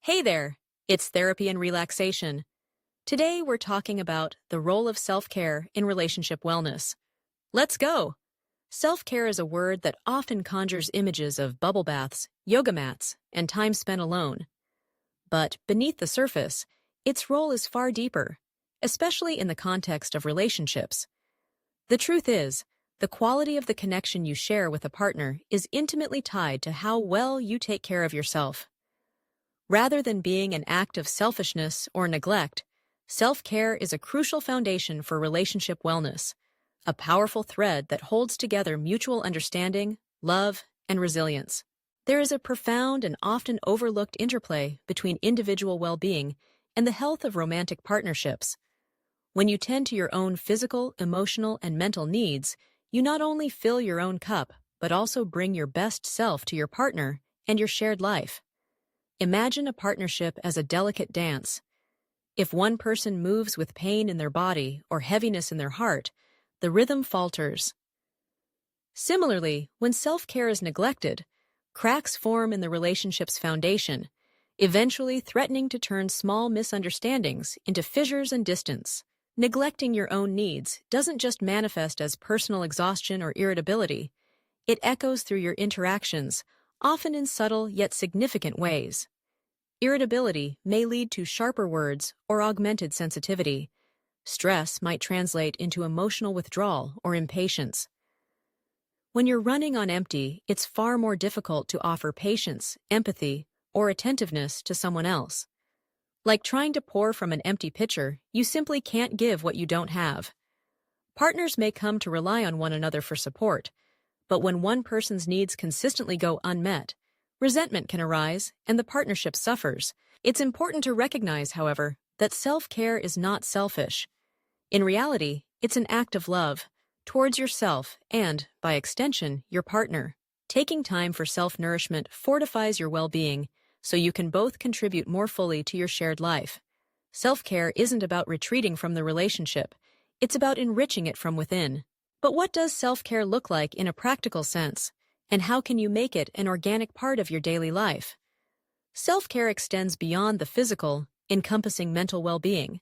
Hey there, it's Therapy and Relaxation. Today we're talking about the role of self-care in relationship wellness. Let's go! Self-care is a word that often conjures images of bubble baths, yoga mats, and time spent alone. But beneath the surface, its role is far deeper, especially in the context of relationships. The truth is, the quality of the connection you share with a partner is intimately tied to how well you take care of yourself. Rather than being an act of selfishness or neglect, self-care is a crucial foundation for relationship wellness, a powerful thread that holds together mutual understanding, love, and resilience. There is a profound and often overlooked interplay between individual well-being and the health of romantic partnerships. When you tend to your own physical, emotional, and mental needs, you not only fill your own cup, but also bring your best self to your partner and your shared life. Imagine a partnership as a delicate dance. If one person moves with pain in their body or heaviness in their heart, the rhythm falters. Similarly, when self-care is neglected, cracks form in the relationship's foundation, eventually threatening to turn small misunderstandings into fissures and distance. Neglecting your own needs doesn't just manifest as personal exhaustion or irritability. It echoes through your interactions, often in subtle yet significant ways. Irritability may lead to sharper words or augmented sensitivity. Stress might translate into emotional withdrawal or impatience. When you're running on empty, it's far more difficult to offer patience, empathy, or attentiveness to someone else. Like trying to pour from an empty pitcher, you simply can't give what you don't have. Partners may come to rely on one another for support, but when one person's needs consistently go unmet, resentment can arise and the partnership suffers. It's important to recognize, however, that self-care is not selfish. In reality, it's an act of love towards yourself and, by extension, your partner. Taking time for self-nourishment fortifies your well-being so you can both contribute more fully to your shared life. Self-care isn't about retreating from the relationship. It's about enriching it from within. But what does self-care look like in a practical sense, and how can you make it an organic part of your daily life? Self-care extends beyond the physical, encompassing mental well-being,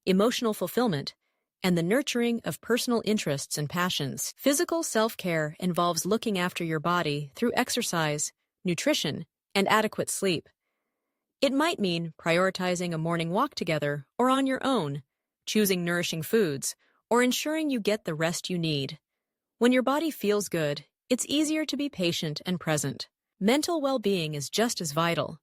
emotional fulfillment, and the nurturing of personal interests and passions. Physical self-care involves looking after your body through exercise, nutrition, and adequate sleep. It might mean prioritizing a morning walk together or on your own, choosing nourishing foods, or ensuring you get the rest you need. When your body feels good, it's easier to be patient and present. Mental well-being is just as vital.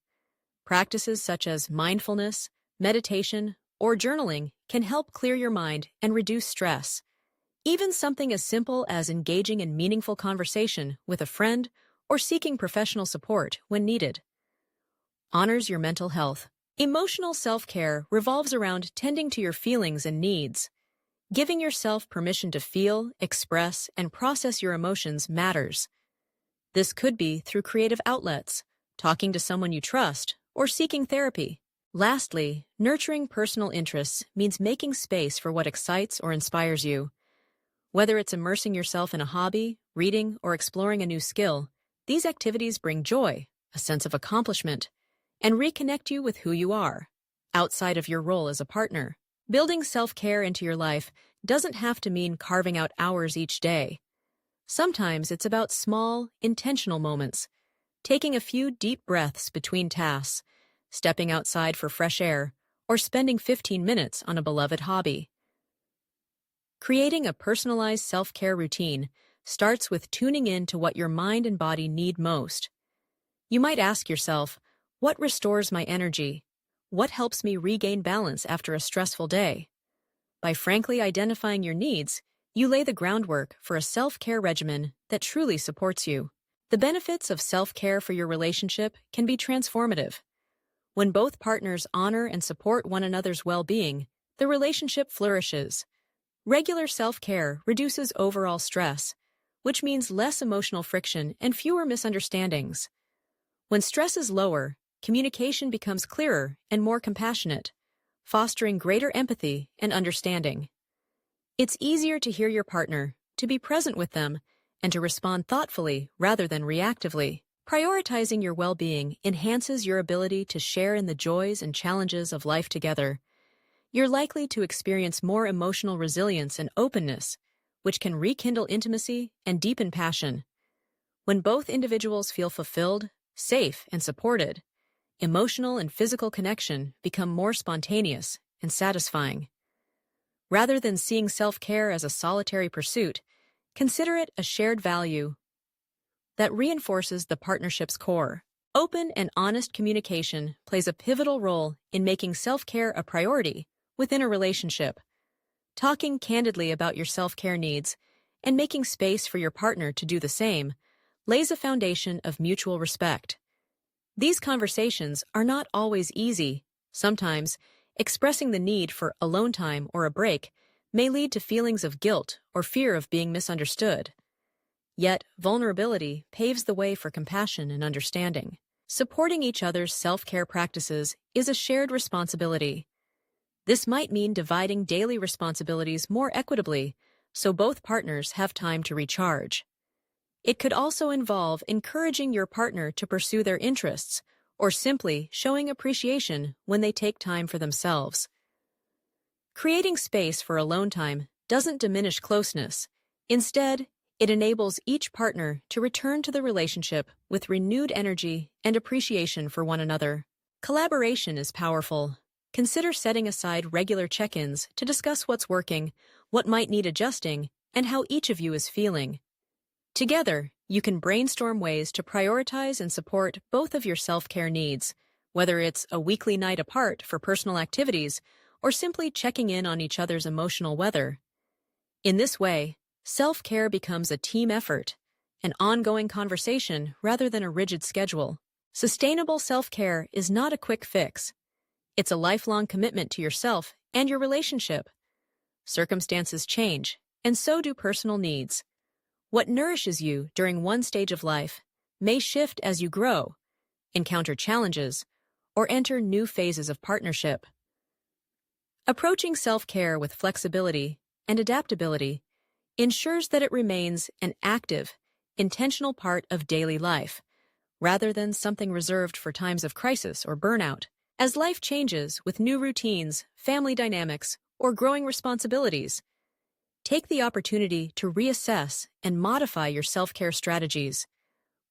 Practices such as mindfulness, meditation, or journaling can help clear your mind and reduce stress. Even something as simple as engaging in meaningful conversation with a friend or seeking professional support when needed honors your mental health. Emotional self-care revolves around tending to your feelings and needs. Giving yourself permission to feel, express, and process your emotions matters. This could be through creative outlets, talking to someone you trust, or seeking therapy. Lastly, nurturing personal interests means making space for what excites or inspires you. Whether it's immersing yourself in a hobby, reading, or exploring a new skill, these activities bring joy, a sense of accomplishment, and reconnect you with who you are, outside of your role as a partner. Building self-care into your life doesn't have to mean carving out hours each day. Sometimes it's about small, intentional moments, taking a few deep breaths between tasks, stepping outside for fresh air, or spending 15 minutes on a beloved hobby. Creating a personalized self-care routine starts with tuning in to what your mind and body need most. You might ask yourself, what restores my energy? What helps me regain balance after a stressful day? By frankly identifying your needs, you lay the groundwork for a self-care regimen that truly supports you. The benefits of self-care for your relationship can be transformative. When both partners honor and support one another's well-being, the relationship flourishes. Regular self-care reduces overall stress, which means less emotional friction and fewer misunderstandings. When stress is lower, communication becomes clearer and more compassionate, fostering greater empathy and understanding. It's easier to hear your partner, to be present with them, and to respond thoughtfully rather than reactively. Prioritizing your well-being enhances your ability to share in the joys and challenges of life together. You're likely to experience more emotional resilience and openness, which can rekindle intimacy and deepen passion. When both individuals feel fulfilled, safe, and supported, emotional and physical connection become more spontaneous and satisfying. Rather than seeing self-care as a solitary pursuit, consider it a shared value that reinforces the partnership's core. Open and honest communication plays a pivotal role in making self-care a priority within a relationship. Talking candidly about your self-care needs and making space for your partner to do the same lays a foundation of mutual respect. These conversations are not always easy. Sometimes, expressing the need for alone time or a break may lead to feelings of guilt or fear of being misunderstood. Yet, vulnerability paves the way for compassion and understanding. Supporting each other's self-care practices is a shared responsibility. This might mean dividing daily responsibilities more equitably so both partners have time to recharge. It could also involve encouraging your partner to pursue their interests or simply showing appreciation when they take time for themselves. Creating space for alone time doesn't diminish closeness. Instead, it enables each partner to return to the relationship with renewed energy and appreciation for one another. Collaboration is powerful. Consider setting aside regular check-ins to discuss what's working, what might need adjusting, and how each of you is feeling. Together, you can brainstorm ways to prioritize and support both of your self-care needs, whether it's a weekly night apart for personal activities or simply checking in on each other's emotional weather. In this way, self-care becomes a team effort, an ongoing conversation rather than a rigid schedule. Sustainable self-care is not a quick fix. It's a lifelong commitment to yourself and your relationship. Circumstances change, and so do personal needs. What nourishes you during one stage of life may shift as you grow, encounter challenges, or enter new phases of partnership. Approaching self-care with flexibility and adaptability ensures that it remains an active, intentional part of daily life, rather than something reserved for times of crisis or burnout. As life changes with new routines, family dynamics, or growing responsibilities, take the opportunity to reassess and modify your self-care strategies,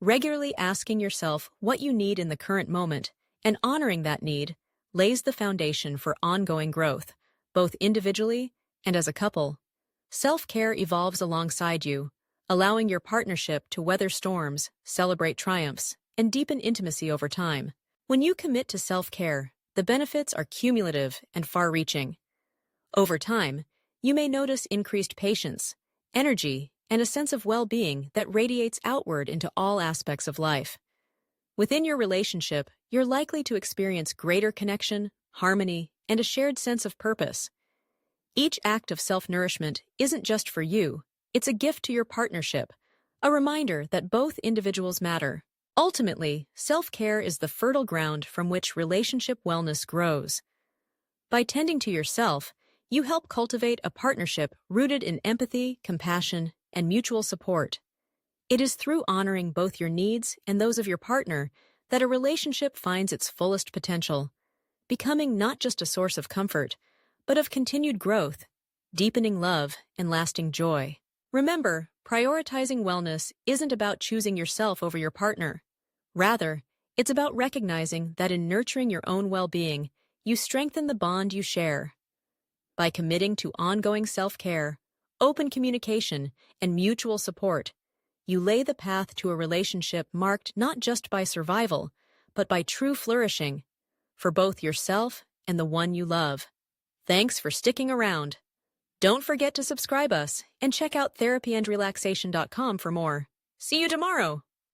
regularly asking yourself what you need in the current moment and honoring that need lays the foundation for ongoing growth, both individually and as a couple. Self-care evolves alongside you, allowing your partnership to weather storms, celebrate triumphs, and deepen intimacy over time. When you commit to self-care, the benefits are cumulative and far-reaching. Over time, you may notice increased patience, energy, and a sense of well-being that radiates outward into all aspects of life. Within your relationship, you're likely to experience greater connection, harmony, and a shared sense of purpose. Each act of self-nourishment isn't just for you, it's a gift to your partnership, a reminder that both individuals matter. Ultimately, self-care is the fertile ground from which relationship wellness grows. By tending to yourself, you help cultivate a partnership rooted in empathy, compassion, and mutual support. It is through honoring both your needs and those of your partner that a relationship finds its fullest potential, becoming not just a source of comfort, but of continued growth, deepening love, and lasting joy. Remember, prioritizing wellness isn't about choosing yourself over your partner. Rather, it's about recognizing that in nurturing your own well-being, you strengthen the bond you share. By committing to ongoing self-care, open communication, and mutual support, you lay the path to a relationship marked not just by survival, but by true flourishing, for both yourself and the one you love. Thanks for sticking around. Don't forget to subscribe us and check out therapyandrelaxation.com for more. See you tomorrow!